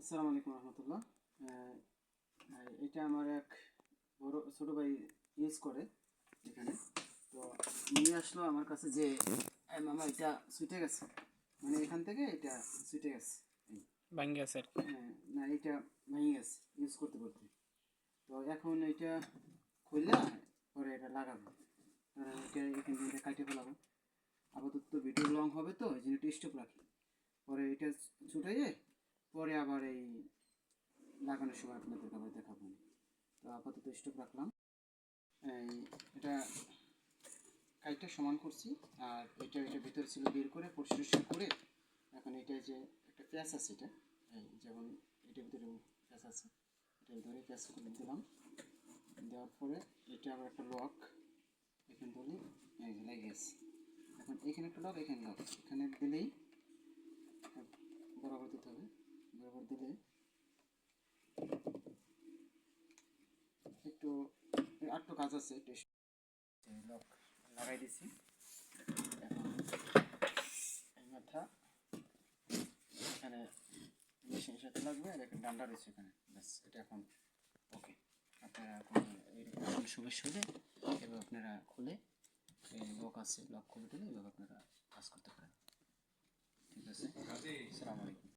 আসসালামু আলাইকুম রহমতুল্লাহ। এটা আমার এক বড় ছোটো ভাই ইউজ করে এখানে। তো নিয়ে আসলো আমার কাছে যে মামা এটা ছুটে গেছে, মানে এখান থেকে এটা ছুটে গেছে, ভাঙ্গি গেছে আর কি। হ্যাঁ না এটা ভেঙে গেছে ইউজ করতে করতে। তো এখন এটা খুললে পরে এটা লাগাবো, কারণ এটা এখান থেকে এটা কাটে ফেলাবো। আপাতত তো ভিডিও লং হবে, তো এই জন্য একটু স্টপ রাখি, পরে এটা ছুটে যায়, পরে আবার এই লাগানোর সময় আপনাদের আবার দেখাবো। তো আপাতত স্টপ রাখলাম। এই এটা কাইটটা সমান করছি, আর এটা ভিতরে ছিল বের করে পরিষ্কার করে এখন এটা যে একটা প্যাঁচ আছে, এটা এই যেমন এটার ভিতরে প্যাঁচ আছে, এটা ধরে প্যাঁচ করে দিলাম। দেওয়ার পরে এটা আবার একটা লক এখানে ধরে এই যে লেগে গেছে। এখন এখানে একটা লক, এখানে লক, এখানে দিলেই বরাবর দিতে হবে। বরাবর দিলে একটু আরেকটু কাজ আছে, লক লাগাই দিছি। এখন এই মাথা এখানে মেশিনের সাথে লাগবে, আর একটা ডান্ডা রয়েছে এখানে, ব্যাস এটা এখন ওকে। আপনারা এখন সমস্যা হলে এবার আপনারা খুলে এই লক আছে, লক খুলে দিলে এভাবে আপনারা কাজ করতে পারেন। ঠিক আছে, আসসালামু আলাইকুম।